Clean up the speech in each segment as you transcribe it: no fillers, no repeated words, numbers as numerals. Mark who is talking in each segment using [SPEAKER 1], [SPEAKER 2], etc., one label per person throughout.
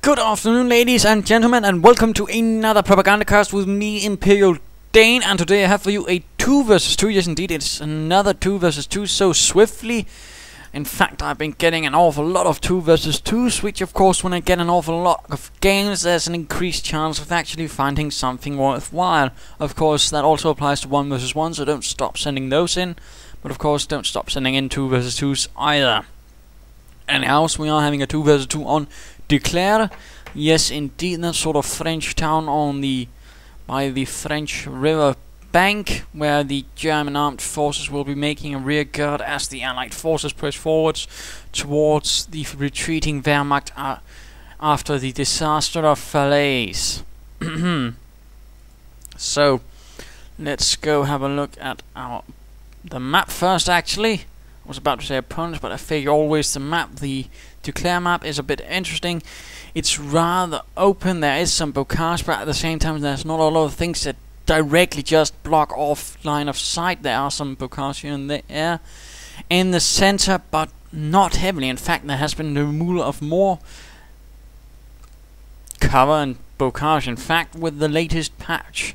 [SPEAKER 1] Good afternoon, ladies and gentlemen, and welcome to another Propagandacast with me, Imperial Dane. And today I have for you a 2 vs 2. Yes, indeed, it's another 2 vs 2 so swiftly. In fact, I've been getting an awful lot of 2 vs 2s, which, of course, when I get an awful lot of games, there's an increased chance of actually finding something worthwhile. Of course, that also applies to 1 vs 1, so don't stop sending those in. But, of course, don't stop sending in 2 vs 2s either. Anyhow, we are having a 2 vs 2 on Duclair. Yes, indeed, that sort of French town on by the French river bank, where the German armed forces will be making a rear guard as the Allied forces press forwards towards the retreating Wehrmacht after the disaster of Fallaise. So, let's go have a look at the map first. Actually, I was about to say opponents, but I figure always the map. The Duclair map is a bit interesting. It's rather open. There is some bocage, but at the same time there's not a lot of things that directly just block off line of sight. There are some bocage here and there in the center, but not heavily. In fact, there has been the removal of more cover and bocage, in fact, with the latest patch.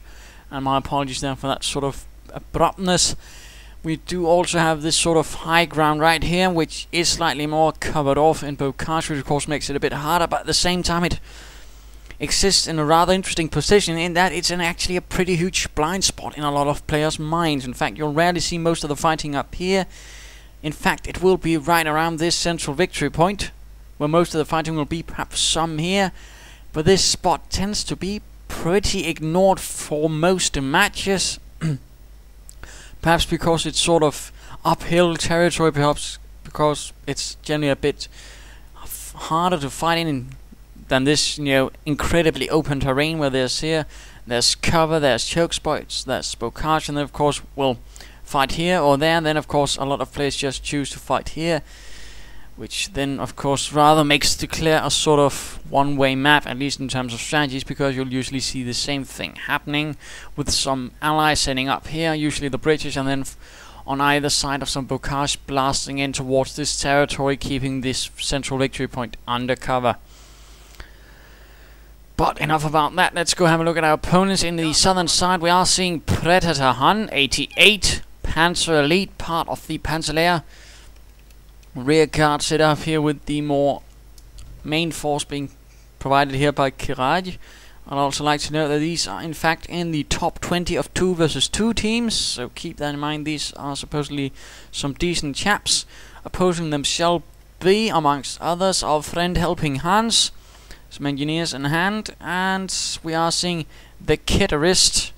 [SPEAKER 1] And my apologies there for that sort of abruptness. We do also have this sort of high ground right here, which is slightly more covered off in bocage, which of course makes it a bit harder, but at the same time it exists in a rather interesting position in that it's actually a pretty huge blind spot in a lot of players' minds. In fact, you'll rarely see most of the fighting up here. In fact, it will be right around this central victory point, where most of the fighting will be, perhaps some here, but this spot tends to be pretty ignored for most matches. Perhaps because it's sort of uphill territory, perhaps because it's generally a bit harder to fight in than this, incredibly open terrain where there's cover, there's choke spots, there's bocage, and then of course we'll fight here or there. And then of course a lot of players just choose to fight here, which then of course rather makes Duclair a sort of one-way map, at least in terms of strategies, because you'll usually see the same thing happening with some allies setting up here, usually the British, and then on either side of some bocage blasting in towards this territory, keeping this central victory point under cover. But enough about that. Let's go have a look at our opponents. In the southern side we are seeing PredatorHUN 88, Panzer elite, part of the Panzer lehr. Rear guard set up here with the more main force being provided here by Kiraye. I'd also like to note that these are in fact in the top 20 of 2 vs 2 teams, so keep that in mind. These are supposedly some decent chaps. Opposing them shall be, amongst others, our friend HelpingHans, some engineers in hand, and we are seeing the Thekidderist.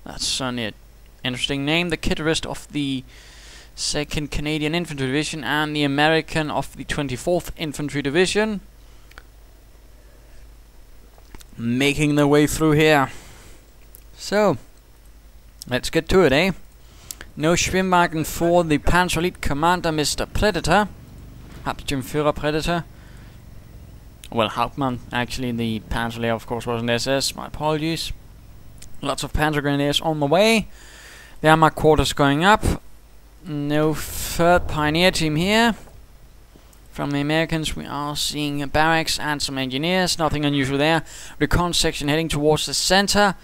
[SPEAKER 1] That's certainly an interesting name. The Thekidderist of the 2nd Canadian Infantry Division and the American of the 24th Infantry Division, making their way through here. So, let's get to it, eh? No Schwimmwagen for the Panzer Elite Commander, Mr. Predator. Hauptsturmführer Predator. Well, Hauptmann, actually. The Panzer lehr, of course, was an SS. My apologies. Lots of Panzer Grenadiers on the way. There are my quarters going up. No 3rd Pioneer team here. From the Americans we are seeing barracks and some engineers, nothing unusual there. Recon section heading towards the center.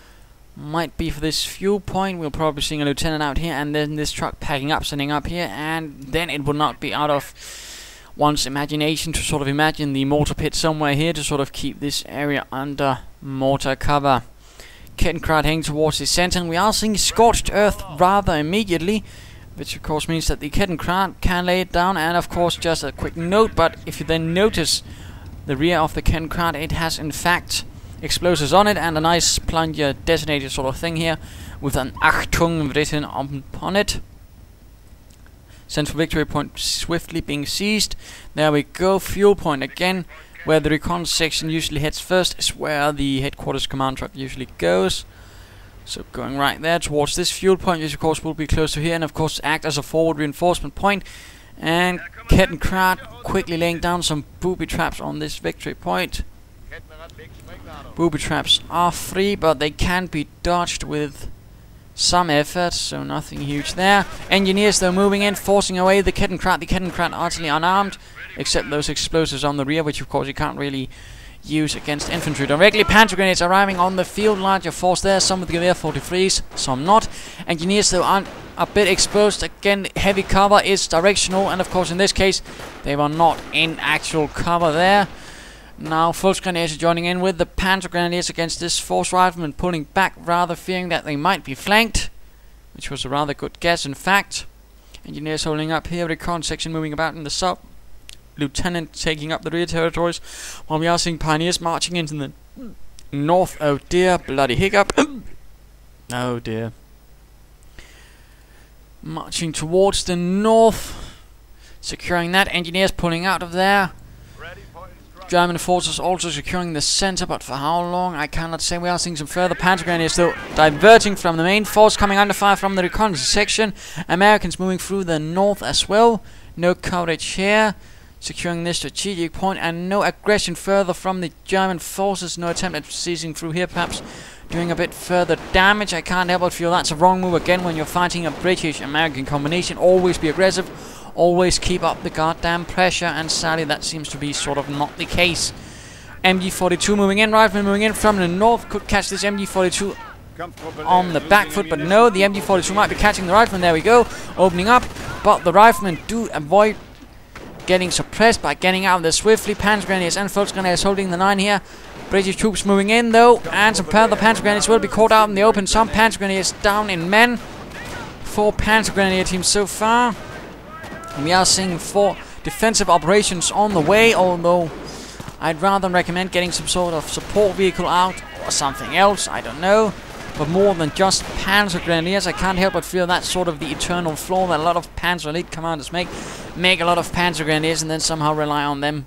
[SPEAKER 1] Might be for this fuel point. We'll probably be seeing a lieutenant out here, and then this truck packing up, sending up here, and then it would not be out of one's imagination to sort of imagine the mortar pit somewhere here to sort of keep this area under mortar cover. Kettenkrad heading towards the center, and we are seeing scorched earth rather immediately, which of course means that the Kettenkrad can lay it down. And of course, just a quick note, but if you then notice the rear of the Kettenkrad, it has in fact explosives on it and a nice plunger detonator sort of thing here with an Achtung written upon it. Central victory point swiftly being seized. There we go. Fuel point again, where the recon section usually heads first, is where the headquarters command truck usually goes. So going right there towards this fuel point, which of course will be close to here, and of course act as a forward reinforcement point. And Kettenkrad quickly laying down some booby traps on this victory point. Booby traps are free, but they can be dodged with some effort, so nothing huge there. Engineers though moving in, forcing away the Kettenkrad. The Kettenkrad utterly unarmed, except those explosives on the rear, which of course you can't really use against infantry directly. Panzer grenades arriving on the field, larger force there, some with the Gewehr 43s, some not. Engineers though aren't a bit exposed. Again, heavy cover is directional, and of course in this case they were not in actual cover there. Now Volksgrenadiers are joining in with the Panzer Grenadiers against this force rifleman, pulling back rather fearing that they might be flanked, which was a rather good guess in fact. Engineers holding up here, recon section moving about in the sub, lieutenant taking up the rear territories, while we are seeing pioneers marching into the north. Oh dear, bloody hiccup. Oh dear. Marching towards the north, securing that. Engineers pulling out of there. German forces also securing the center, but for how long I cannot say. We are seeing some further Panzer Grenadiers still diverging from the main force, coming under fire from the reconnaissance section. Americans moving through the north as well. No coverage here, securing this strategic point, and no aggression further from the German forces. No attempt at seizing through here, perhaps doing a bit further damage. I can't help but feel that's a wrong move again when you're fighting a British-American combination. Always be aggressive. Always keep up the goddamn pressure, and sadly that seems to be sort of not the case. MG42 moving in, rifleman moving in from the north, could catch this MG42 on the back foot, but no, the MG42 might be catching the rifleman. There we go, opening up, but the riflemen do avoid getting suppressed by getting out of there swiftly. Panzer Grenadiers and Volksgrenadiers holding the line here. British troops moving in though, and some further Panzer Grenadiers will be caught out in the open. Some Panzer Grenadiers down in men. 4 Panzer Grenadier teams so far. We are seeing 4 defensive operations on the way, although I'd rather recommend getting some sort of support vehicle out or something else, I don't know. But more than just Panzer Grenadiers, I can't help but feel that's sort of the eternal flaw that a lot of Panzer Elite commanders make a lot of Panzer Grenadiers and then somehow rely on them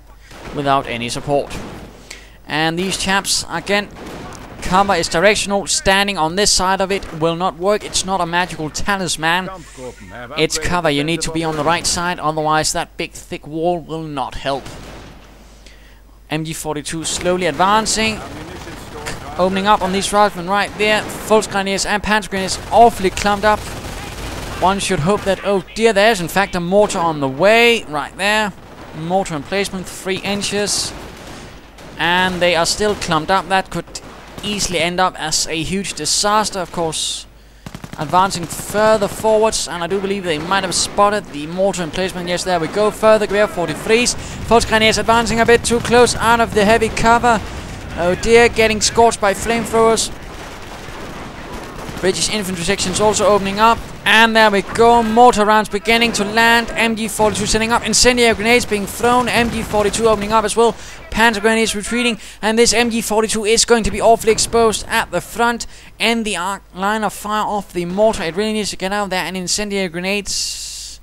[SPEAKER 1] without any support. And these chaps, again, cover is directional. Standing on this side of it will not work. It's not a magical talisman. It's cover. You need to be on the right side, otherwise that big thick wall will not help. MG42 slowly advancing, opening up on these riflemen right there. Volksgrenadiers and Panzer Grenadiers awfully clumped up. One should hope that, oh dear, there's in fact a mortar on the way right there. Mortar emplacement, 3 inches. And they are still clumped up. That could easily end up as a huge disaster. Of course, advancing further forwards, and I do believe they might have spotted the mortar emplacement. Yes, there we go. Further Gewehr 43s. Volksgrenadiers advancing a bit too close out of the heavy cover. Oh dear, getting scorched by flamethrowers. British infantry sections also opening up, and there we go. Mortar rounds beginning to land. MG42 setting up. Incendiary grenades being thrown. MG42 opening up as well. Panzer Grenadiers retreating, and this MG42 is going to be awfully exposed at the front and the line of fire of the mortar. It really needs to get out there, and incendiary grenades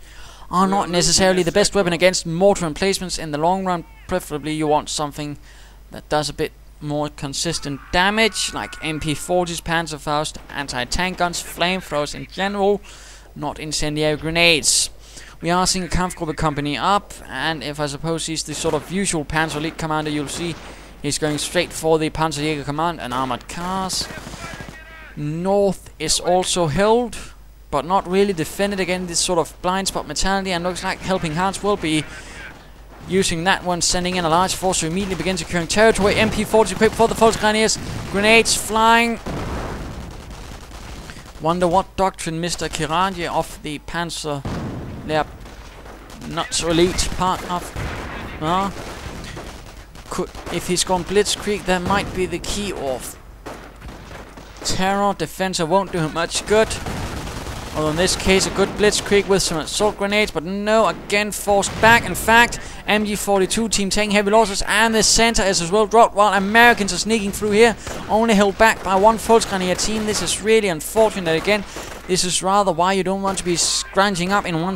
[SPEAKER 1] are not necessarily the best weapon against mortar emplacements in the long run. Preferably you want something that does a bit more consistent damage, like MP40s, Panzerfaust, anti-tank guns, flamethrowers in general, not incendiary grenades. We are seeing a Kampfgruppe company up, and if I suppose he's the sort of usual Panzer Elite commander, you'll see he's going straight for the Panzerjäger command and armored cars. North is also held, but not really defended. Again, this sort of blind spot mentality, and looks like HelpingHans will be using that one, sending in a large force to immediately begin securing territory. MP40 equipped for the Volksgrenadiers. Grenades flying. Wonder what doctrine Mr. Kiraye of the Panzer lehr not so elite part of could, if he's gone blitzkrieg, that might be the key of terror. Defense won't do him much good. Although in this case, a good blitzkrieg with some assault grenades, but no, again forced back. In fact, MG42 team taking heavy losses, and the center is as well dropped, while Americans are sneaking through here, only held back by 1 Volksgrenadier team. This is really unfortunate. Again, this is rather why you don't want to be scrounging up in one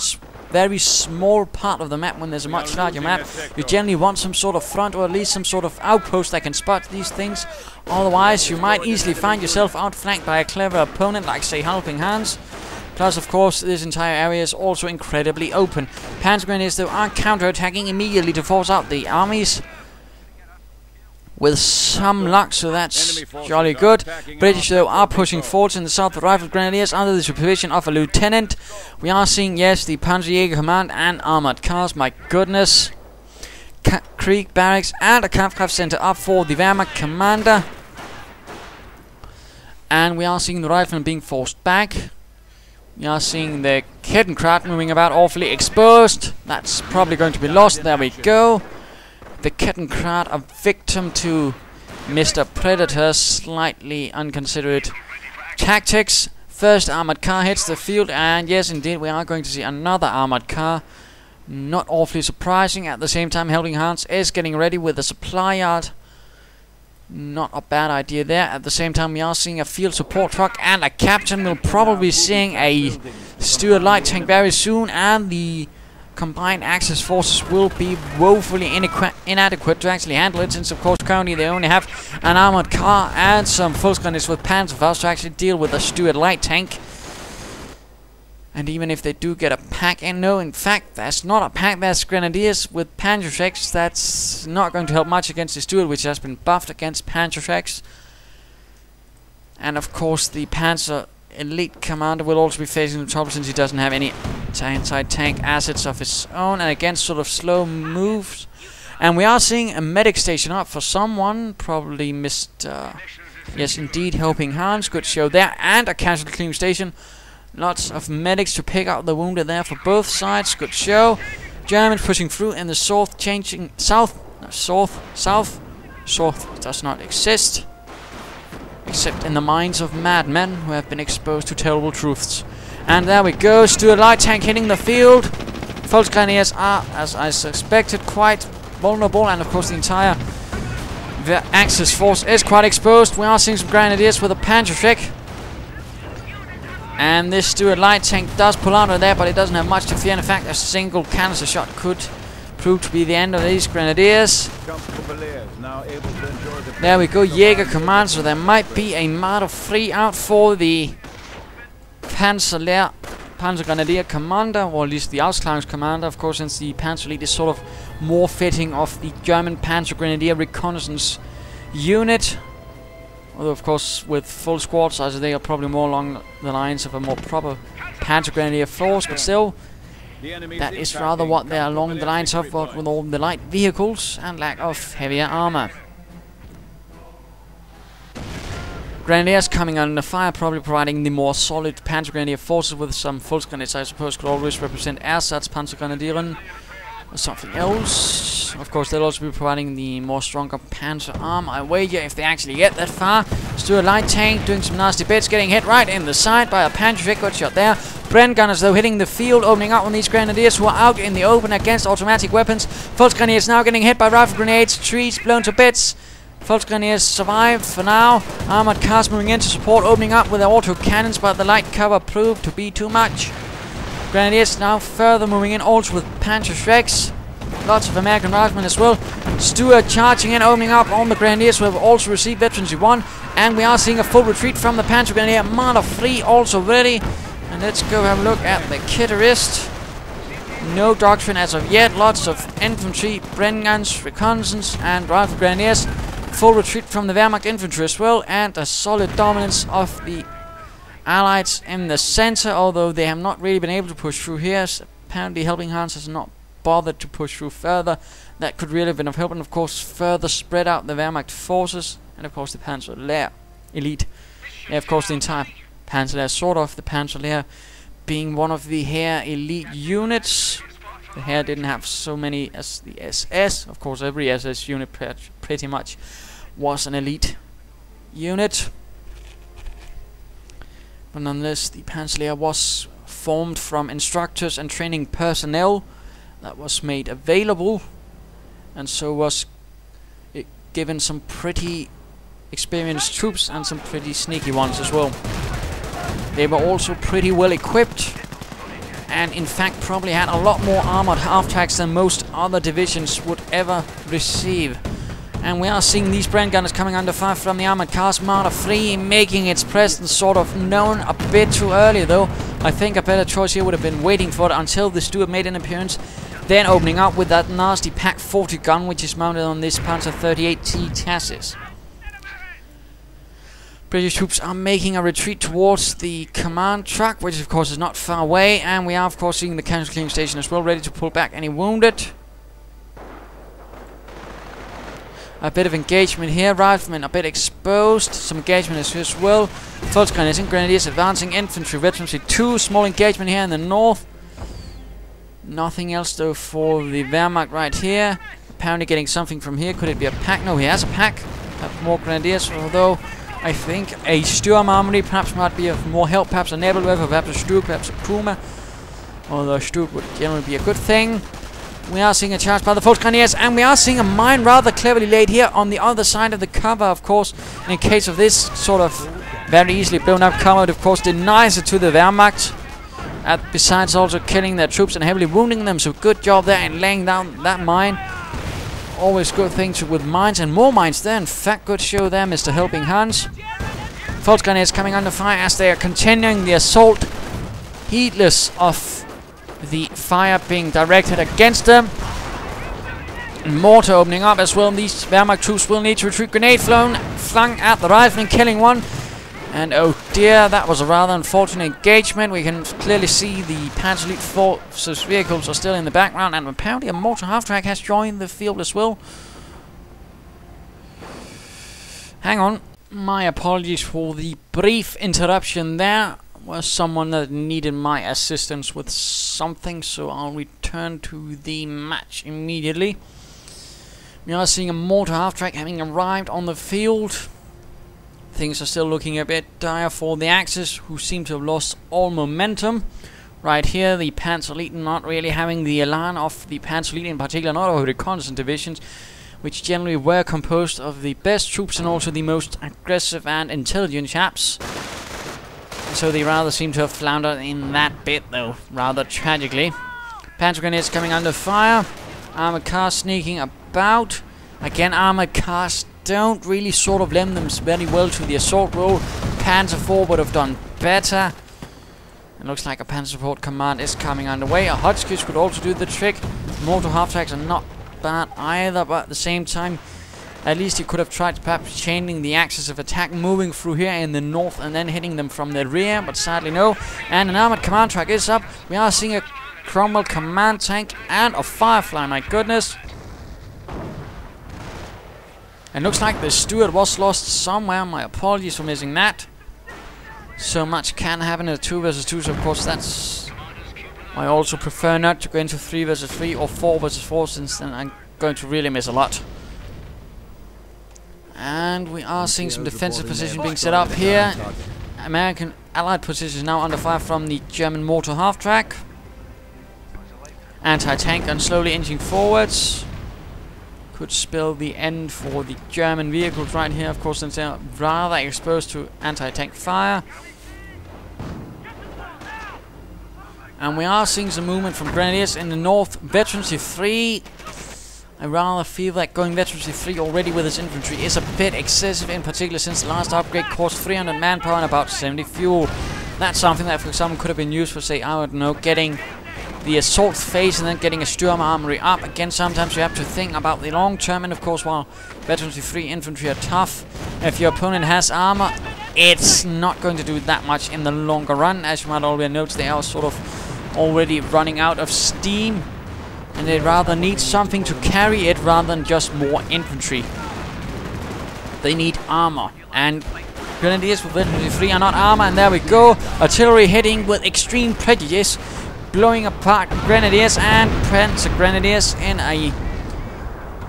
[SPEAKER 1] very small part of the map when there's a much larger map. You generally want some sort of front, or at least some sort of outpost that can spot these things. Otherwise, you might easily find yourself outflanked by a clever opponent, like say HelpingHans. Plus, of course, this entire area is also incredibly open. Panzer Grenadiers, though, are counter-attacking immediately to force out the armies with some luck, so that's jolly good. British, though, are pushing forwards in the south. The Rifle Grenadiers under the supervision of a lieutenant. We are seeing, yes, the Panzerjäger command and armored cars. My goodness. Krieg barracks and a Kampfkraft center up for the Wehrmacht commander. And we are seeing the riflemen being forced back. We are seeing the Kettenkraut moving about awfully exposed. That's probably going to be lost. There we go. The Kettenkraut, a victim to Mr. Predator's slightly unconsiderate tactics. First armored car hits the field, and yes, indeed, we are going to see another armored car. Not awfully surprising. At the same time, HelpingHans is getting ready with a supply yard. Not a bad idea there. At the same time, we are seeing a field support truck and a captain. We'll probably be seeing a Stuart light tank very soon, and the combined Axis forces will be woefully inadequate to actually handle it, since of course currently they only have an armored car and some Volksgrenadiers with Panzer to actually deal with a Stuart light tank. And even if they do get a pack in, no, in fact, that's not a pack, that's Grenadiers with Panzer. That's not going to help much against the Stuart, which has been buffed against Panzer. And of course, the Panzer Elite Commander will also be facing some trouble, since he doesn't have any anti-tank assets of his own, and again, sort of slow moves. And we are seeing a medic station up for someone, probably Mr. Yes, indeed, HelpingHans, good show there, and a casualty cleaning station. Lots of medics to pick up the wounded there for both sides. Good show. Germans pushing through in the south, changing south. South does not exist, except in the minds of madmen who have been exposed to terrible truths. And there we go. Stuart light tank hitting the field. Volksgrenadiers are, as I suspected, quite vulnerable, and of course the entire Axis force is quite exposed. We are seeing some Grenadiers with a Panzer. And this Stuart light tank does pull out of there, but it doesn't have much to fear. In fact, a single canister shot could prove to be the end of these Grenadiers. There we go, Jaeger command, so there might be a Marder 3 out for the Panzer lehr Panzer Grenadier commander, or at least the Ausklärungs commander, of course, since the Panzer Elite is sort of more fitting of the German Panzer Grenadier reconnaissance unit. Although, of course, with full squad size, they are probably more along the lines of a more proper Panzer Grenadier force, but still, that is rather what they are along the lines of, but with all the light vehicles and lack of heavier armor. Grenadiers coming under fire, probably providing the more solid Panzer Grenadier forces, with some Volksgrenadiers, I suppose, could always represent ersatz Panzer Grenadieren or something else. Of course, they'll also be providing the more stronger Panzer arm. I wager if they actually get that far. Stuart light tank doing some nasty bits, getting hit right in the side by a Panzer. Good shot there. Bren gunners though hitting the field, opening up on these Grenadiers who are out in the open against automatic weapons. Volksgrenadiers now getting hit by rifle grenades, trees blown to bits. Volksgrenadiers survive for now. Armored cars moving in to support, opening up with their auto cannons, but the light cover proved to be too much. Grenadiers now further moving in, also with Panzer. Lots of American riflemen as well. Stuart charging in, opening up on the Grenadiers, who have also received Veterans 1. And we are seeing a full retreat from the Panzer Grenadier. Marder 3 also ready. And let's go have a look at the Thekidderist. No doctrine as of yet. Lots of infantry, Bren guns, reconnaissance, and rifle Grenadiers. Full retreat from the Wehrmacht infantry as well. And a solid dominance of the Allies in the center, although they have not really been able to push through here. So apparently HelpingHans has not bothered to push through further. That could really have been of help, and of course further spread out the Wehrmacht forces, and of course the Panzer lehr Elite. Yeah, of course the entire Panzer lehr, sort of the Panzer lehr being one of the Heer Elite units. The Heer didn't have so many as the SS. Of course every SS unit pretty much was an elite unit. But nonetheless, the Panzer lehr was formed from instructors and training personnel that was made available, and so was it given some pretty experienced troops and some pretty sneaky ones as well. They were also pretty well equipped, and in fact probably had a lot more armored half-tracks than most other divisions would ever receive. And we are seeing these Bren gunners coming under fire from the armored cars. Marder 3 making its presence sort of known a bit too early though. I think a better choice here would have been waiting for it until the Stuart made an appearance, then opening up with that nasty Pak 40 gun, which is mounted on this Panzer 38T chassis. British troops are making a retreat towards the command truck, which of course is not far away, and we are of course seeing the casualty cleaning station as well, ready to pull back any wounded. A bit of engagement here. Riflemen a bit exposed. Some engagement as well. Volksgrenadiers and Grenadiers advancing. Infantry, Veterans 2. Small engagement here in the north. Nothing else though for the Wehrmacht right here. Apparently getting something from here. Could it be a pack? No, he has a pack. Perhaps more Grenadiers, although I think a Sturm Armory perhaps might be of more help. Perhaps a Nebelwerfer, perhaps a Sturm, perhaps a Puma. Although Sturm would generally be a good thing. We are seeing a charge by the Volksgrenadiers, and we are seeing a mine rather cleverly laid here on the other side of the cover, of course. In case of this sort of very easily blown up cover, it of course denies it to the Wehrmacht. Besides also killing their troops and heavily wounding them, so good job there in laying down that mine. Always good things with mines, and more mines there. In fact, good show there, Mr. HelpingHans. Volksgrenadiers coming under fire as they are continuing the assault, heedless of the fire being directed against them. And mortar opening up as well. These Wehrmacht troops will need to retreat. Grenade flung at the rifleman, killing one. And oh dear, that was a rather unfortunate engagement. We can clearly see the Panzer Elite Forces vehicles are still in the background, and apparently a mortar half-track has joined the field as well. Hang on. My apologies for the brief interruption there. Was someone that needed my assistance with something, so I'll return to the match immediately. We are seeing a mortar half-track having arrived on the field. Things are still looking a bit dire for the Axis, who seem to have lost all momentum. Right here, the Panzer Elite not really having the elan of the Panzer Elite, in particular not of the reconnaissance divisions, which generally were composed of the best troops and also the most aggressive and intelligent chaps. So they rather seem to have floundered in that bit, though, rather tragically. Panzer Grenadiers coming under fire. Armored cars sneaking about. Again, armored cars don't really sort of lend them very well to the assault role. Panzer IV would have done better. It looks like a Panzer Support Command is coming underway. A Hotchkiss could also do the trick. Mortar half-tracks are not bad either, but at the same time, at least he could have tried perhaps changing the axis of attack, moving through here in the north and then hitting them from the rear, but sadly no. And an armored command track is up. We are seeing a Cromwell command tank and a Firefly, my goodness. And looks like the Stuart was lost somewhere. My apologies for missing that. So much can happen in a 2 vs 2, so of course that's... I also prefer not to go into 3 vs 3 or 4 vs 4, since then I'm going to really miss a lot. And we are seeing some defensive position being set up here. American Allied positions now under fire from the German mortar half-track. Anti-tank gun slowly inching forwards. Could spell the end for the German vehicles right here, of course, since they're rather exposed to anti-tank fire. And we are seeing some movement from Grenadiers in the north. Veterancy 3. I rather feel that going Veterancy 3 already with his infantry is a bit excessive, in particular since the last upgrade cost 300 manpower and about 70 fuel. That's something that, for example, could have been used for, say, I don't know, getting the assault phase and then getting a Sturm Armory up. Again, sometimes you have to think about the long term, and of course, while Veterancy 3 infantry are tough, if your opponent has armor, it's not going to do that much in the longer run. As you might already notice, they are sort of already running out of steam, and they rather need something to carry it rather than just more infantry. They need armor, and Grenadiers with Veterancy 3 are not armor, and there we go. Artillery hitting with extreme prejudice, blowing apart Grenadiers and Panzer Grenadiers in a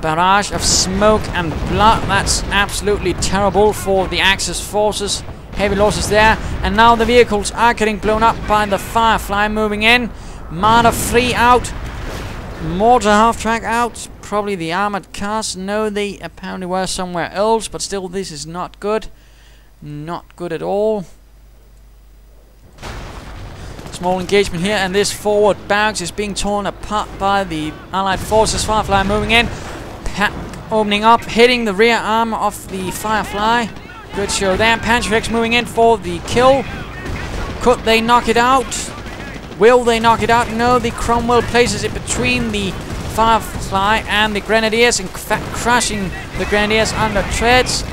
[SPEAKER 1] barrage of smoke and blood. That's absolutely terrible for the Axis forces. Heavy losses there, and now the vehicles are getting blown up by the Firefly moving in. Marder 3 out. Mortar half-track out. Probably the armored cars. No, they apparently were somewhere else, but still this is not good. Not good at all. Small engagement here, and this forward barracks is being torn apart by the Allied forces. Firefly moving in. Opening up, hitting the rear arm of the Firefly. Good show there. Panzer X moving in for the kill. Could they knock it out? Will they knock it out? No, the Cromwell places it between the Firefly and the Grenadiers, in fact crushing the Grenadiers under treads.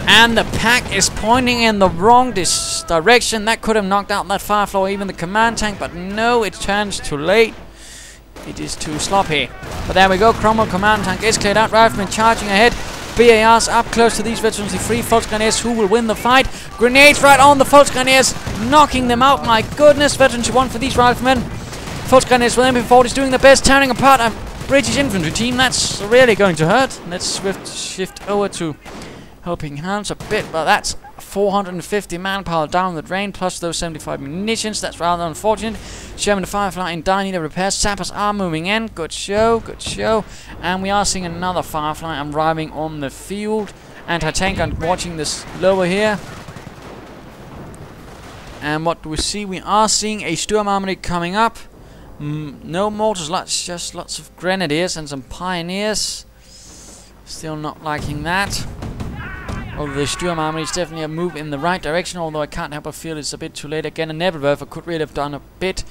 [SPEAKER 1] And the pack is pointing in the wrong direction. That could have knocked out that Firefly or even the command tank, but no, it turns too late. it is too sloppy. But there we go, Cromwell command tank is cleared out, riflemen charging ahead. BARs up close to these veterans, the 3 Volksgrenadiers who will win the fight. Grenades right on the Volksgrenadiers, knocking them out. My goodness, veterans, you won for these riflemen. Volksgrenadiers with MP40s doing their best, tearing apart a British infantry team. That's really going to hurt. Let's shift over to HelpingHans a bit, but that's 450 manpower down the drain, plus those 75 munitions. That's rather unfortunate. German Firefly in dire need of repairs. Sappers are moving in. Good show, good show. And we are seeing another Firefly arriving on the field. Anti-tank are watching this lower here. And what do we see? We are seeing a Sturmarmy coming up. No mortars, just lots of grenadiers and some pioneers. Still not liking that. Although the Sturmarmy is definitely a move in the right direction, although I can't help but feel it's a bit too late. Again, a Nebelwerfer could really have done a bit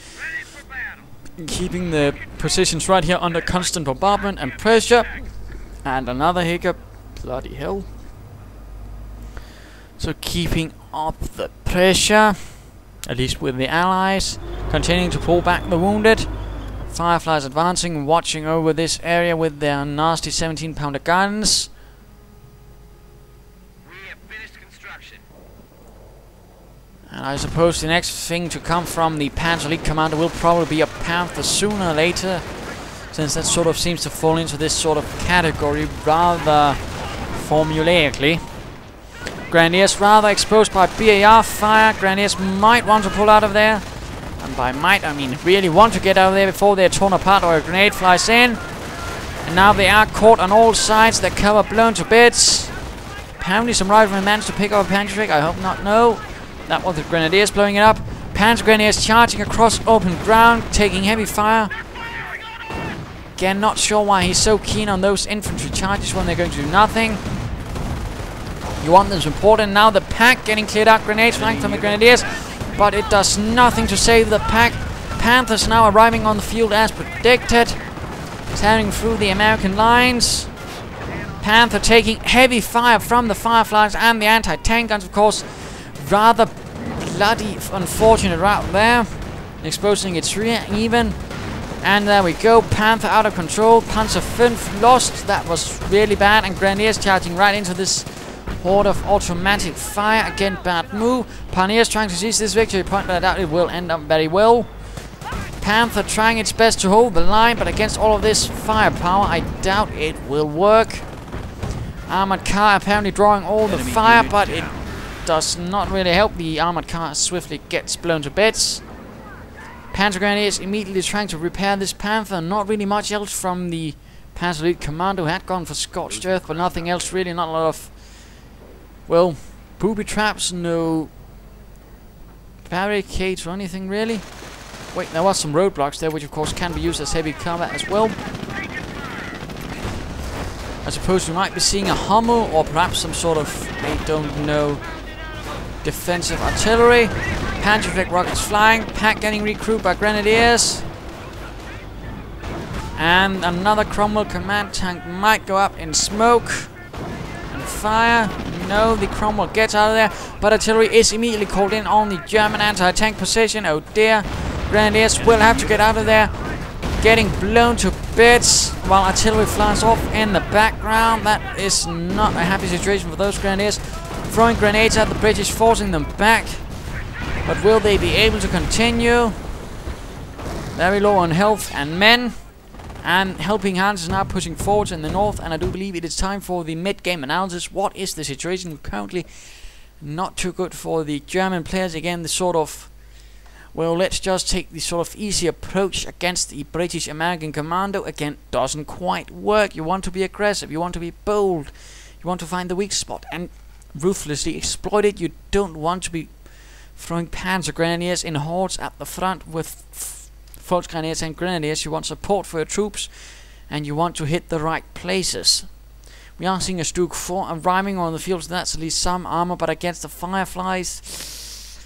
[SPEAKER 1] in keeping the positions right here under constant bombardment and pressure. And another hiccup. Bloody hell. So keeping up the pressure, at least with the allies. Continuing to pull back the wounded. Fireflies advancing, watching over this area with their nasty 17-pounder guns. And I suppose the next thing to come from the Panzer League commander will probably be a Panther sooner or later, since that sort of seems to fall into this sort of category rather formulaically. Grenadiers rather exposed by BAR fire. Grenadiers might want to pull out of there. And by might, I mean really want to get out of there before they're torn apart or a grenade flies in. And now they are caught on all sides. Their cover blown to bits. Apparently some riflemen managed to pick up a Panzer trick. I hope not, no. That was the Grenadiers blowing it up. Panzer Grenadiers charging across open ground, taking heavy fire. Again, not sure why he's so keen on those infantry charges when they're going to do nothing. You want them supported. Now the pack getting cleared out. Grenades flying from the Grenadiers. But it does nothing to save the pack. Panthers now arriving on the field as predicted. Tearing through the American lines. Panther taking heavy fire from the Fireflies and the anti-tank guns, of course. Rather bloody unfortunate route there. Exposing its rear even. And there we go. Panther out of control. Panzer 5 lost. That was really bad. And Grenadiers charging right into this horde of automatic fire. Again, bad move. Pioneers trying to seize this victory point, but I doubt it will end up very well. Panther trying its best to hold the line, but against all of this firepower, I doubt it will work. Armored car apparently drawing all the fire, but it does not really help. The armored car swiftly gets blown to bits. Panzer Grenadiers immediately trying to repair this Panther. Not really much else from the Panzer League Commando, who had gone for scorched earth, but nothing else really. Not a lot of, well, booby traps, no barricades or anything really. Wait, there was some roadblocks there, which of course can be used as heavy combat as well. I suppose we might be seeing a Hummel or perhaps some sort of, I don't know, defensive artillery. Panzer rockets flying. Pack getting recruited by Grenadiers. And another Cromwell command tank might go up in smoke and fire. No, the Cromwell gets out of there, but artillery is immediately called in on the German anti-tank position. Oh dear. Grenadiers will have to get out of there. Getting blown to bits while artillery flies off in the background. That is not a happy situation for those Grenadiers. Throwing grenades at the British, forcing them back. But will they be able to continue? Very low on health and men. And HelpingHans is now pushing forward in the north, and I do believe it is time for the mid-game analysis. What is the situation currently? Not too good for the German players. Again, the sort of, well, let's just take the sort of easy approach against the British American Commando. Again, doesn't quite work. You want to be aggressive, you want to be bold, you want to find the weak spot and ruthlessly exploit it. You don't want to be throwing Panzer Grenadiers in hordes at the front with Volksgrenadiers and Grenadiers. You want support for your troops, and you want to hit the right places. We are seeing a Stuke 4 arriving on the field, so that's at least some armor, but against the Fireflies,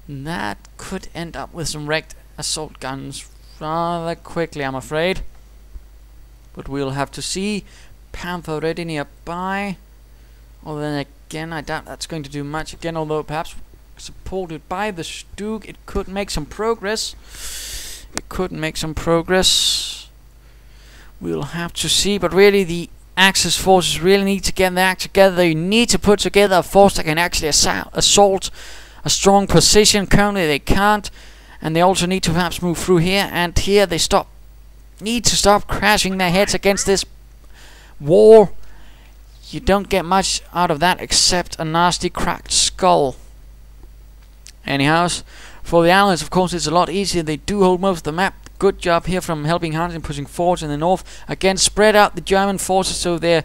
[SPEAKER 1] that could end up with some wrecked assault guns rather quickly, I'm afraid. But we'll have to see. Panther already nearby. Well, then again, I doubt that's going to do much again, although perhaps supported by the Stuke, it could make some progress. It could make some progress. We'll have to see, but really the Axis forces really need to get their act together. They need to put together a force that can actually assault a strong position. Currently they can't, and they also need to perhaps move through here, and here they need to stop crashing their heads against this wall. You don't get much out of that except a nasty cracked skull. Anyhow, for the Allies, of course, it's a lot easier. They do hold most of the map. Good job here from HelpingHans in pushing forward in the north. Again, spread out the German forces so their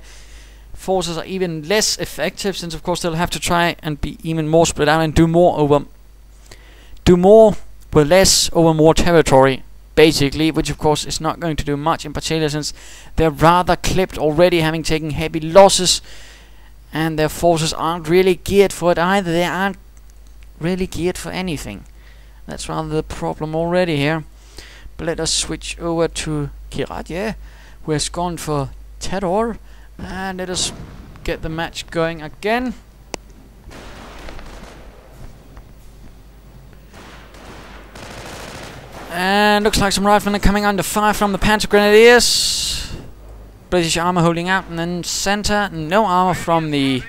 [SPEAKER 1] forces are even less effective, since of course they'll have to try and be even more spread out and do more with less over more territory, basically, which of course is not going to do much, in particular since they're rather clipped already, having taken heavy losses, and their forces aren't really geared for it either. They aren't really geared for anything. That's rather the problem already here. But let us switch over to Kiraye, who has gone for terror, and let us get the match going again. And looks like some riflemen are coming under fire from the Panzer Grenadiers. British armor holding out, and then center, no armor from the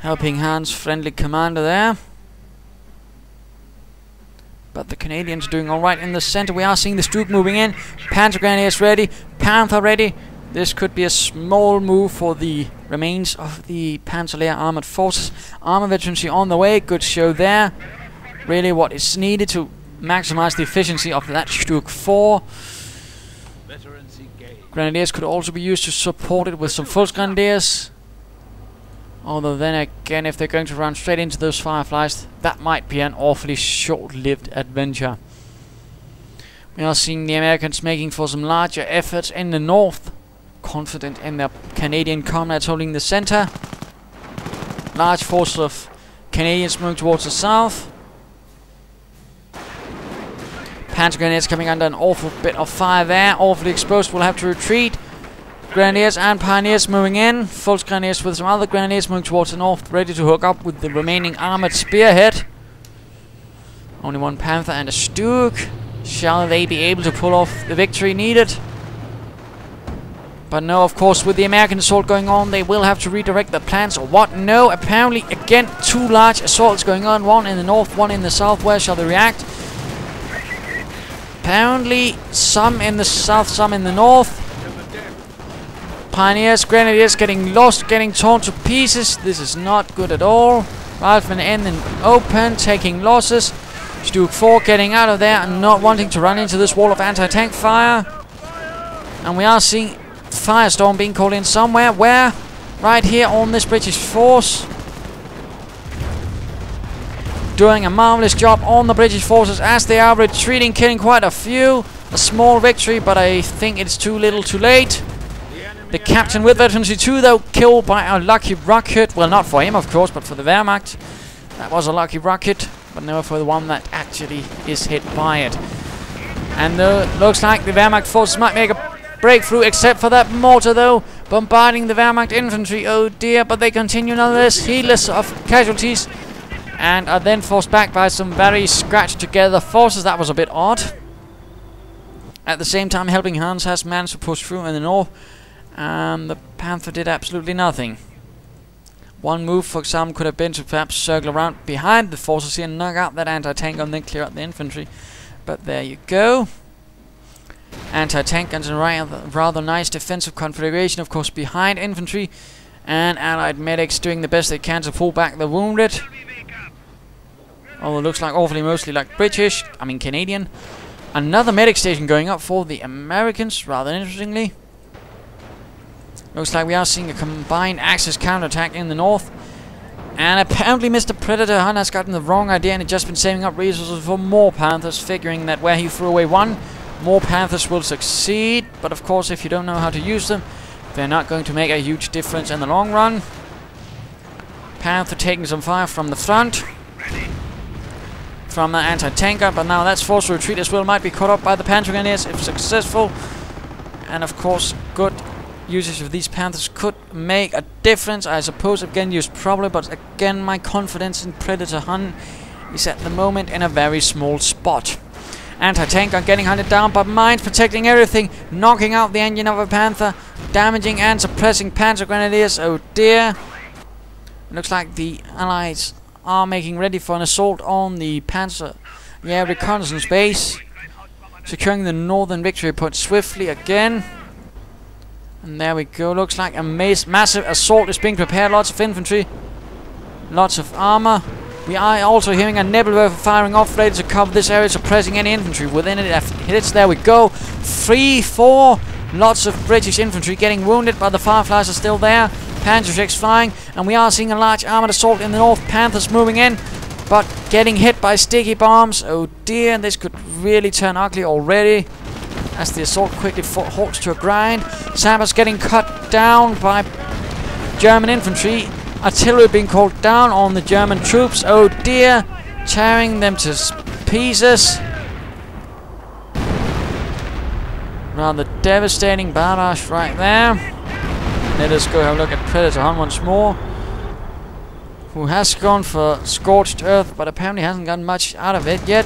[SPEAKER 1] HelpingHans friendly commander there. But the Canadians doing alright in the center. We are seeing the Duke moving in. Panzer Grenadiers ready. Panther ready. This could be a small move for the remains of the Panzer lehr armored forces. Armor veterancy on the way. Good show there. Really what is needed to maximize the efficiency of that Duke 4. Grenadiers could also be used to support it with some Volksgrenadiers. Although then again, if they're going to run straight into those Fireflies, that might be an awfully short-lived adventure. We are seeing the Americans making for some larger efforts in the north. Confident in their Canadian comrades holding the center. Large force of Canadians moving towards the south. Panzer Grenadiers coming under an awful bit of fire there. Awfully exposed, will have to retreat. Grenadiers and Pioneers moving in. Volksgrenadiers with some other Grenadiers moving towards the north, ready to hook up with the remaining armored spearhead. Only one Panther and a Duke. Shall they be able to pull off the victory needed? But no, of course, with the American assault going on, they will have to redirect their plans, or what? No, apparently, again, two large assaults going on. One in the north, one in the south. Where shall they react? Apparently, some in the south, some in the north. Pioneers, Grenadiers getting lost, getting torn to pieces. This is not good at all. Riflemen in the open, taking losses. Duke 4 getting out of there and not wanting to run into this wall of anti-tank fire. And we are seeing Firestorm being called in somewhere. Where? Right here on this British force. Doing a marvelous job on the British forces as they are retreating, killing quite a few. A small victory, but I think it's too little too late. The captain with veterancy 2, though, killed by a lucky rocket. Well, not for him, of course, but for the Wehrmacht. That was a lucky rocket, but never for the one that actually is hit by it. And looks like the Wehrmacht forces might make a breakthrough, except for that mortar, though, bombarding the Wehrmacht infantry. Oh dear, but they continue nonetheless, heedless of casualties, and are then forced back by some very scratched together forces. That was a bit odd. At the same time, HelpingHans has managed to push through in the north, and the Panther did absolutely nothing. One move, for example, could have been to perhaps circle around behind the forces here and knock out that anti-tank and then clear out the infantry. But there you go. Anti-tank guns and rather nice defensive configuration, of course, behind infantry, and allied medics doing the best they can to pull back the wounded. Although it looks like awfully mostly like Canadian. Another medic station going up for the Americans, rather interestingly. Looks like we are seeing a combined Axis counterattack in the north. And apparently Mr. PredatorHUN has gotten the wrong idea and has just been saving up resources for more Panthers, figuring that where he threw away one, more Panthers will succeed. But of course, if you don't know how to use them, they're not going to make a huge difference in the long run. Panther taking some fire from the front. From the anti-tanker, but now that's forced to retreat as well. Might be caught up by the Panzer Grenadiers if successful. And of course, good usage of these Panthers could make a difference. I suppose again used probably, but again my confidence in PredatorHUN is at the moment in a very small spot. Anti-tank gun getting hunted down, but mines protecting everything, knocking out the engine of a Panther, damaging and suppressing Panzer Grenadiers. Oh dear. Looks like the Allies are making ready for an assault on the Panzer reconnaissance base, securing the northern victory point swiftly again. And there we go. Looks like a massive assault is being prepared. Lots of infantry, lots of armor. We are also hearing a Nebelwerfer firing off ready to cover this area, suppressing any infantry within it. Hits. There we go. 3-4. Lots of British infantry getting wounded, but the Fireflies are still there. Panzer jets flying, and we are seeing a large armored assault in the north. Panthers moving in, but getting hit by sticky bombs. Oh dear, this could really turn ugly already, as the assault quickly halts to a grind. Sappers getting cut down by German infantry. Artillery being called down on the German troops. Oh dear, tearing them to pieces. Rather devastating barrage right there. Let us go have a look at PredatorHUN once more, who has gone for Scorched Earth, but apparently hasn't gotten much out of it yet,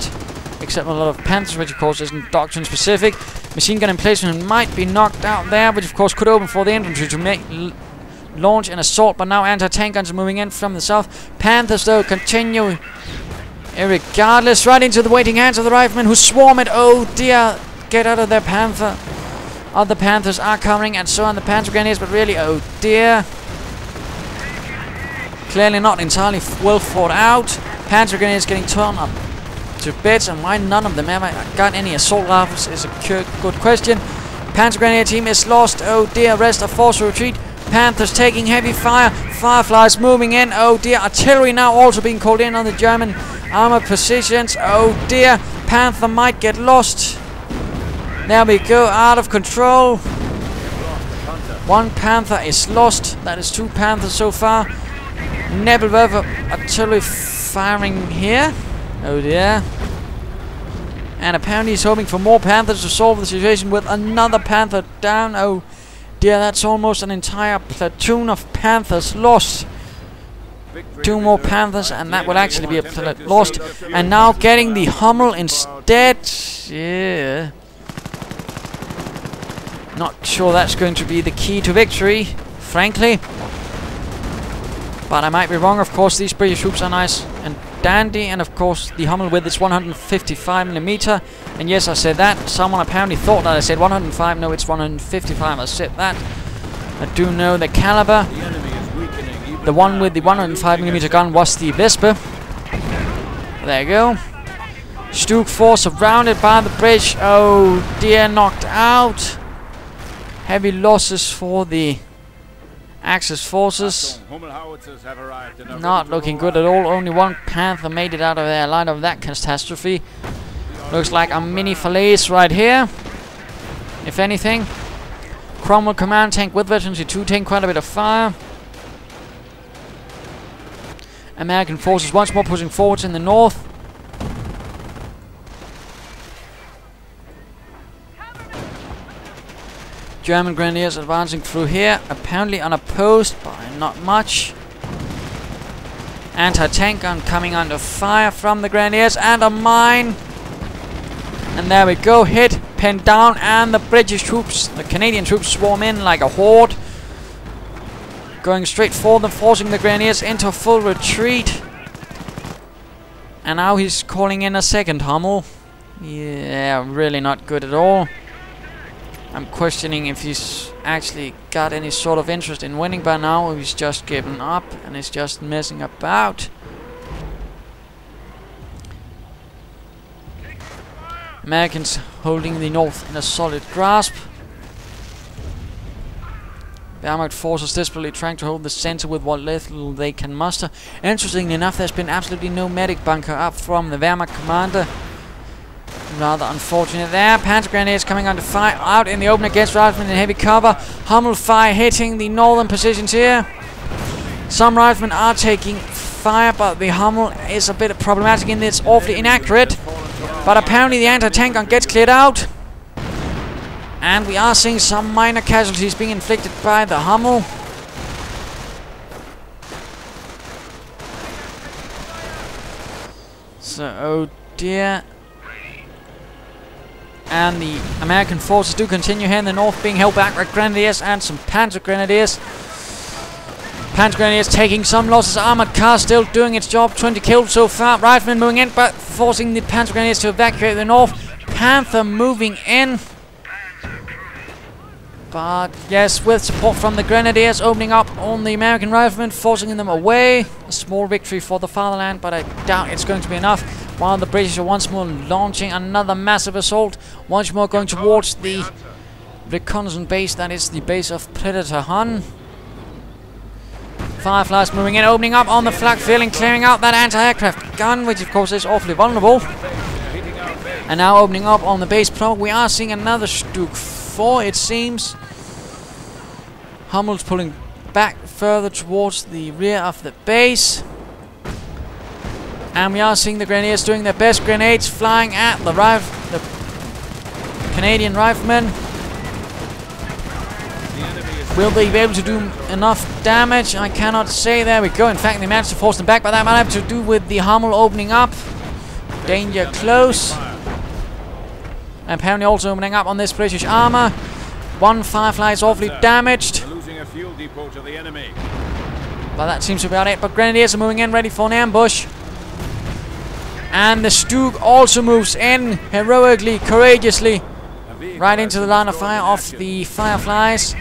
[SPEAKER 1] except a lot of Panthers, which of course isn't doctrine specific. Machine gun emplacement might be knocked out there, which of course could open for the infantry to launch an assault, but now anti-tank guns are moving in from the south. Panthers though continue irregardless, right into the waiting hands of the riflemen who swarm it. Oh dear, get out of there, Panther. Other Panthers are coming, and so on the Panzer Grenadiers, but really, oh dear. Clearly not entirely well thought out. Panzer Grenadiers getting torn up to bits, and why none of them ever got any assault rifles is a good question. Panzer Grenadier team is lost. Oh dear, rest of force retreat. Panthers taking heavy fire. Fireflies moving in. Oh dear, artillery now also being called in on the German armored positions. Oh dear, Panther might get lost. There we go, out of control. One Panther is lost. That is 2 Panthers so far. Nebelwerfer artillery firing here. Oh dear. And apparently he's hoping for more Panthers to solve the situation with another Panther down. Oh dear, that's almost an entire platoon of Panthers lost. 2 more Panthers, and that will actually be a lost. And now getting the Hummel instead. Yeah. Not sure that's going to be the key to victory, frankly. But I might be wrong. Of course, these British troops are nice and dandy. And of course, the Hummel with its 155mm. And yes, I said that. Someone apparently thought that I said 105. No, it's 155. I said that. I do know the caliber. The one with the 105mm gun was the Vesper. There you go. Stuke 4 surrounded by the bridge. Oh dear, knocked out. Heavy losses for the Axis forces. Not looking good at all. Only 1 Panther made it out of their line of that catastrophe. Looks like a mini Fallaise right here, if anything. Cromwell command tank with veterancy 2 taking quite a bit of fire. American forces once more pushing forwards in the north. German Grenadiers advancing through here, apparently unopposed by not much. Anti-tank gun coming under fire from the Grenadiers, and a mine. And there we go, hit, pinned down, and the British troops, the Canadian troops swarm in like a horde. Going straight for them, forcing the Grenadiers into full retreat. And now he's calling in a second Hummel. Yeah, really not good at all. I'm questioning if he's actually got any sort of interest in winning by now, or he's just given up and is just messing about. Americans holding the north in a solid grasp. Wehrmacht forces desperately trying to hold the center with what little they can muster. Interestingly enough, there's been absolutely no medic bunker up from the Wehrmacht commander. Rather unfortunate there. Panzer Grenadiers coming under fire out in the open against riflemen in heavy cover. Hummel fire hitting the northern positions here. Some riflemen are taking fire, but the Hummel is a bit problematic in that it's awfully inaccurate. But apparently the anti-tank gun gets cleared out. And we are seeing some minor casualties being inflicted by the Hummel. So, oh dear. And the American forces do continue here in the north, being held back by Grenadiers and some Panzer Grenadiers. Panzer Grenadiers taking some losses. Armored car still doing its job. 20 killed so far. Riflemen moving in, but forcing the Panzer Grenadiers to evacuate the north. Panther moving in. But yes, with support from the Grenadiers, opening up on the American riflemen, forcing them away. A small victory for the fatherland, but I doubt it's going to be enough. While the British are once more launching another massive assault. Once more going towards the reconnaissance base, that is the base of PredatorHUN. Fireflies moving in, opening up on the flak field and clearing out that anti-aircraft gun, which of course is awfully vulnerable. And now opening up on the base probe, we are seeing another Stuke 4, it seems. Hummel's pulling back further towards the rear of the base. And we are seeing the Grenadiers doing their best. Grenades flying at the Canadian riflemen. Will they be able to do enough damage? I cannot say. There we go. In fact, they managed to force them back, but that might have to do with the Hummel opening up. Danger close. And apparently also opening up on this British armor. One Firefly is awfully damaged. But that seems to be about it. But Grenadiers are moving in, ready for an ambush. And the Stuke also moves in, heroically, courageously, right into the line of fire of the Fireflies.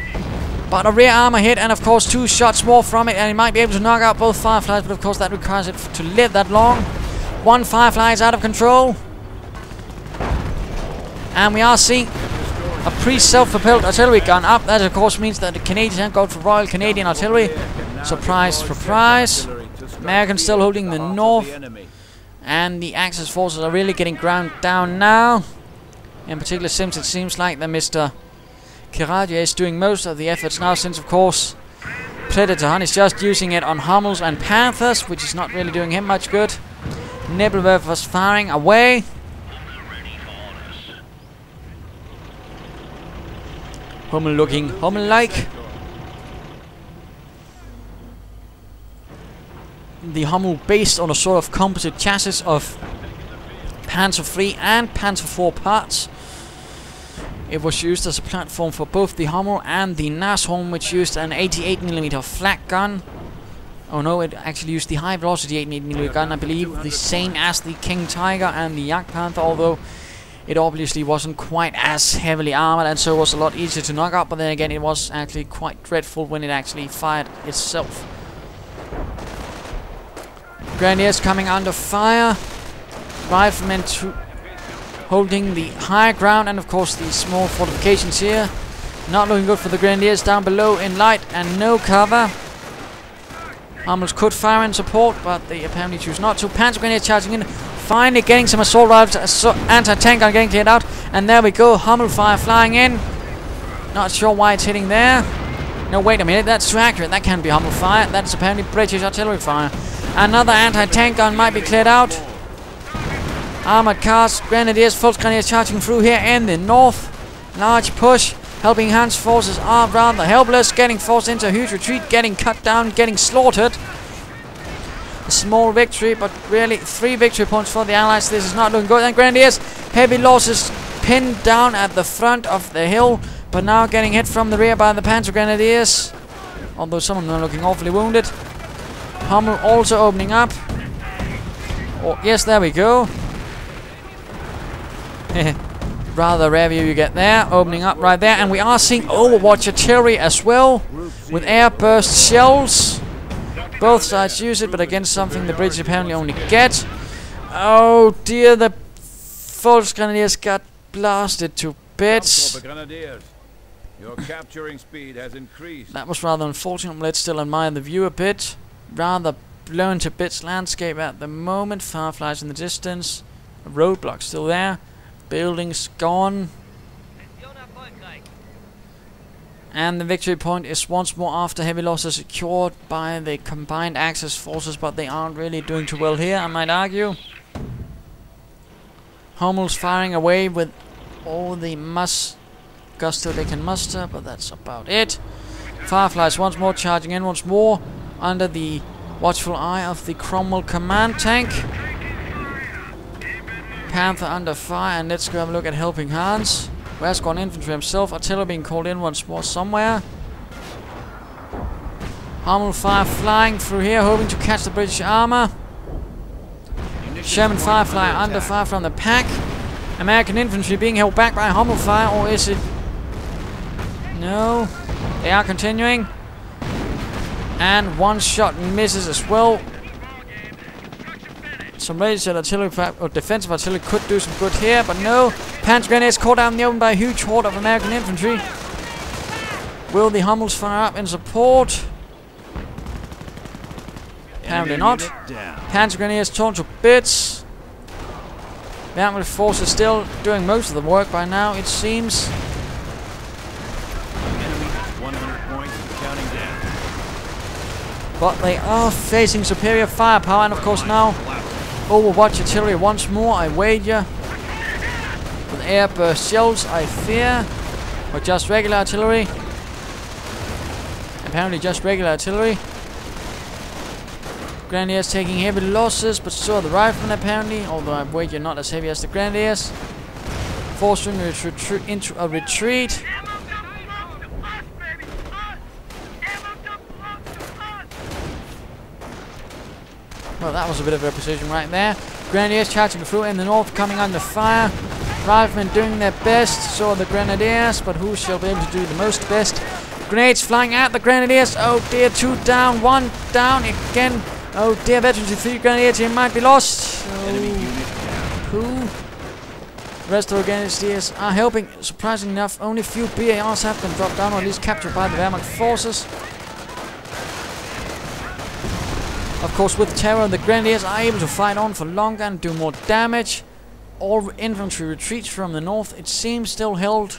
[SPEAKER 1] But a rear armor hit, and of course 2 shots more from it, and he might be able to knock out both Fireflies, but of course that requires it to live that long. One Firefly is out of control. And we are seeing a pre-self-propelled artillery gun up. That of course means that the Canadians have gone for Royal Canadian Artillery. Surprise, surprise. Americans still holding the north. And the Axis forces are really getting ground down now. In particular, since it seems like that Mr. Kiraye is doing most of the efforts now, since of course PredatorHUN is just using it on Hummels and Panthers, which is not really doing him much good. Nebelwerfer was firing away. Hummel looking Hummel-like. The Hummel based on a sort of composite chassis of Panzer III and Panzer IV parts. It was used as a platform for both the Hummel and the Nashorn, which used an 88mm flak gun. Oh no, it actually used the high velocity 88mm gun, I believe, the same as the King Tiger and the Jagdpanther, although it obviously wasn't quite as heavily armored and so was a lot easier to knock out, but then again it was actually quite dreadful when it actually fired itself. Grenadiers coming under fire. Riflemen holding the high ground, and of course the small fortifications here. Not looking good for the Grenadiers down below in light and no cover. Hummels could fire in support, but they apparently choose not to. Panzer Grenadiers charging in. Finally getting some assault rifles. Anti-tank gun getting cleared out. And there we go. Hummel fire flying in. Not sure why it's hitting there. No, wait a minute. That's too accurate. That can't be Hummel fire. That's apparently British artillery fire. Another anti-tank gun might be cleared out. Armored cars, Grenadiers, Volks Grenadiers charging through here in the north. Large push. HelpingHans forces are rather helpless, getting forced into a huge retreat, getting cut down, getting slaughtered. A small victory, but really 3 victory points for the Allies. This is not looking good. And Grenadiers, heavy losses pinned down at the front of the hill, but now getting hit from the rear by the Panzer Grenadiers. Although some of them are looking awfully wounded. Hummel also opening up. Oh, yes, there we go. Rather rare view you get there, opening up right there, and we are seeing Overwatch artillery as well, with airburst shells. Both sides use it, but against something the British apparently only get. Oh dear, the Volks Grenadiers got blasted to bits.
[SPEAKER 2] Your capturing speed has increased.
[SPEAKER 1] That was rather unfortunate. Let's still admire the view a bit. Rather blown to bits landscape at the moment. Fireflies in the distance. A roadblock still there. Buildings gone. And the victory point is once more after heavy losses secured by the combined Axis forces, but they aren't really doing too well here, I might argue. Hummel's firing away with all the gusto they can muster, but that's about it. Fireflies once more charging in once more under the watchful eye of the Cromwell command tank. Panther under fire, and let's go have a look at HelpingHans. Where's gone infantry himself? Artillery being called in once more somewhere. Hummel fire flying through here, hoping to catch the British armor. Sherman Firefly under fire from the pack. American infantry being held back by Hummel fire, or is it? No, they are continuing. And one shot misses as well. Some registered artillery or defensive artillery could do some good here, but no. Panzer grenades caught out in the open by a huge horde of American infantry. Will the Hummels fire up in support? Apparently not. Panzer grenades torn to bits. Wehrmacht forces still doing most of the work by now, it seems.
[SPEAKER 2] Enemy 100 points and counting down.
[SPEAKER 1] But they are facing superior firepower, and of course now Overwatch artillery once more, I wager. With airburst shells, I fear. Or just regular artillery. Apparently just regular artillery. Grenadiers taking heavy losses, but so are the riflemen apparently, although I wager not as heavy as the Grenadiers. Forcing into a retreat. Well, that was a bit of a precision right there. Grenadiers charging through in the north, coming under fire. Riflemen doing their best, so are the Grenadiers, but who shall be able to do the most best? Grenades flying at the Grenadiers. Oh dear, 2 down, 1 down again. Oh dear, veterans with 3 Grenadiers here might be lost. Who? The rest of the Grenadiers are helping. Surprisingly enough, only few BARs have been dropped down, or at least captured by the Wehrmacht forces. Of course, with terror, the Grenadiers are able to fight on for longer and do more damage. All infantry retreats from the north, it seems, still held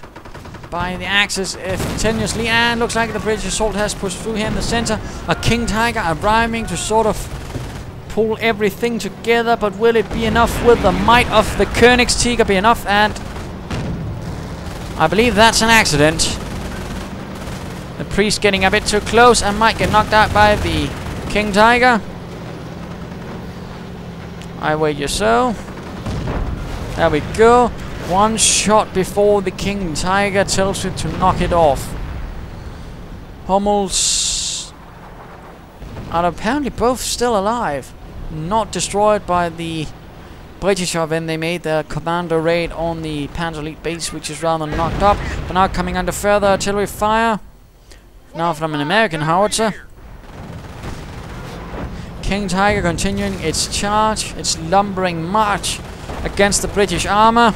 [SPEAKER 1] by the Axis continuously, and looks like the British assault has pushed through here in the center. A King Tiger arriving to sort of pull everything together, but will it be enough? Will the might of the Königstiger be enough? And I believe that's an accident. The priest getting a bit too close and might get knocked out by the King Tiger. I wager so. There we go. One shot before the King Tiger tells it to knock it off. Hummels are apparently both still alive. Not destroyed by the British when they made their commando raid on the Panzer Elite base, which is rather knocked up. But now coming under further artillery fire. Now from an American howitzer. King Tiger continuing its charge, its lumbering march against the British armor.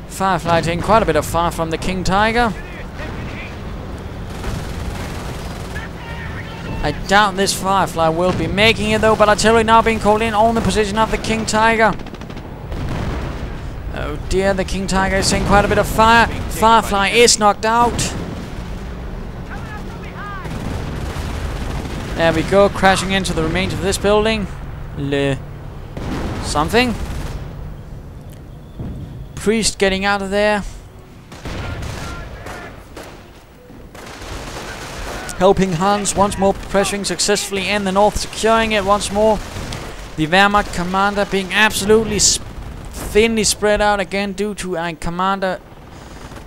[SPEAKER 1] Firefly taking quite a bit of fire from the King Tiger. I doubt this Firefly will be making it though, but artillery now being called in on the position of the King Tiger. Oh dear, the King Tiger is taking quite a bit of fire. Firefly is knocked out. There we go, crashing into the remains of this building. Something. Priest getting out of there. HelpingHans once more pressuring successfully in the north, securing it once more. The Wehrmacht commander being absolutely thinly spread out again due to a commander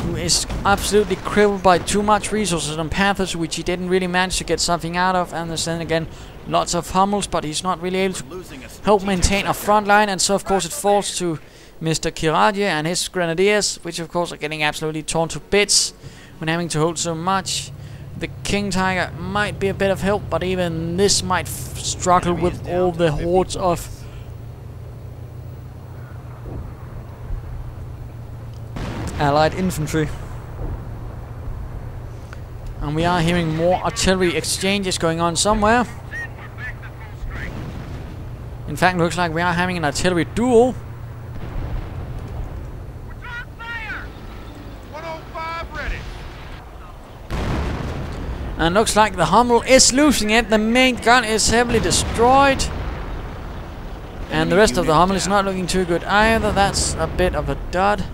[SPEAKER 1] who is absolutely crippled by too much resources on Panthers, which he didn't really manage to get something out of. And then again, lots of Hummels, but he's not really able to help maintain a front line. And so, of course, it falls to Mr. Kiraye and his Grenadiers, which, of course, are getting absolutely torn to bits when having to hold so much. The King Tiger might be a bit of help, but even this might struggle with all the hordes of Allied infantry. And we are hearing more artillery exchanges going on somewhere. In fact, looks like we are having an artillery duel. And looks like the Hummel is losing it. The main gun is heavily destroyed. And the rest of the Hummel is not looking too good either. That's a bit of a dud.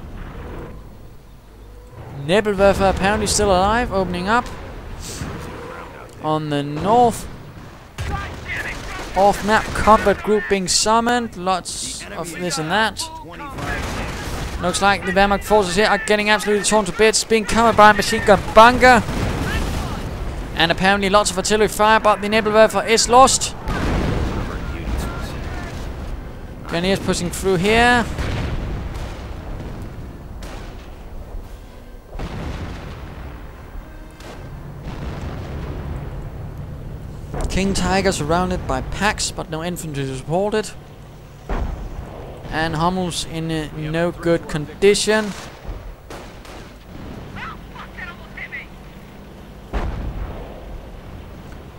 [SPEAKER 1] Nebelwerfer apparently still alive, opening up. On the north. Off-map combat group being summoned. Lots of this and that. Looks like the Wehrmacht forces here are getting absolutely torn to bits, being covered by a machine gun bunker. And apparently lots of artillery fire, but the Nebelwerfer is lost. Grenadiers pushing through here. King Tiger surrounded by packs, but no infantry to support it. And Hummel's in no good condition.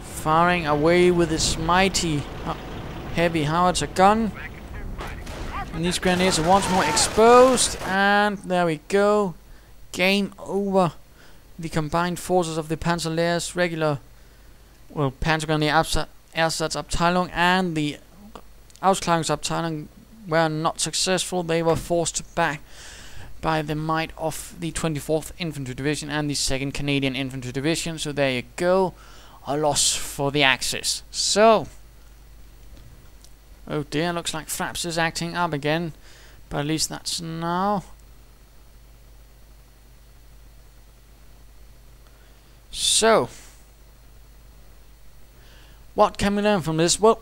[SPEAKER 1] Firing away with his mighty heavy howitzer gun. And these grenadiers are once more exposed. And there we go. Game over. The combined forces of the Panzer lehr's regular, well, Panzergrenadier Ersatzabteilung and the Ausklarungsabteilung were not successful. They were forced back by the might of the 24th Infantry Division and the 2nd Canadian Infantry Division. So there you go. A loss for the Axis. So, oh dear, looks like Fraps is acting up again. But at least that's now. So, what can we learn from this? Well,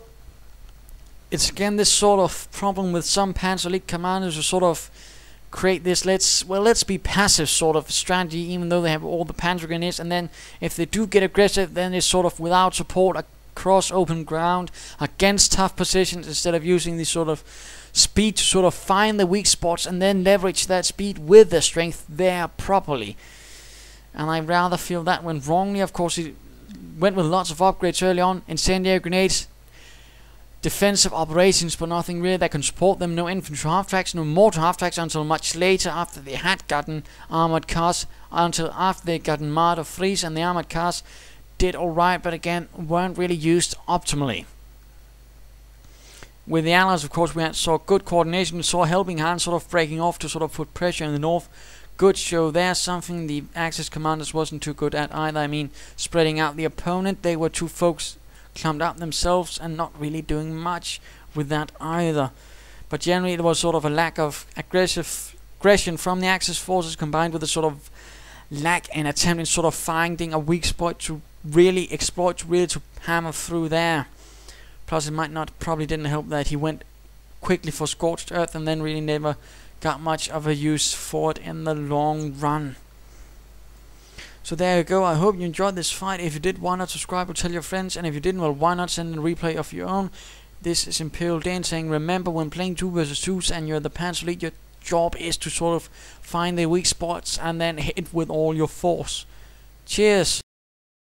[SPEAKER 1] it's again this sort of problem with some Panzer League commanders who sort of create this let's be passive sort of strategy, even though they have all the Panzer grenades, and then if they do get aggressive, then it's sort of without support across open ground against tough positions, instead of using this sort of speed to sort of find the weak spots and then leverage that speed with the strength there properly. And I rather feel that went wrongly. Of course, it went with lots of upgrades early on, incendiary grenades, defensive operations, but nothing really that can support them. No infantry half-tracks, no mortar half-tracks until much later, after they had gotten armored cars, until after they gotten Marder Fries, and the armored cars did alright, but again weren't really used optimally. With the Allies, of course, we saw good coordination. We saw HelpingHans sort of breaking off to sort of put pressure in the north. Good show there, something the Axis commanders wasn't too good at either. I mean, spreading out the opponent. They were too folks clumped up themselves and not really doing much with that either. But generally there was sort of a lack of aggression from the Axis forces, combined with a sort of lack in attempting sort of finding a weak spot to really exploit, to hammer through there. Plus it probably didn't help that he went quickly for Scorched Earth and then really never got much of a use for it in the long run. So there you go. I hope you enjoyed this fight. If you did, why not subscribe or tell your friends? And if you didn't, well, why not send a replay of your own? This is Imperial Dane saying, remember, when playing 2 vs 2s and you're the Panzer League, your job is to sort of find the weak spots and then hit with all your force. Cheers!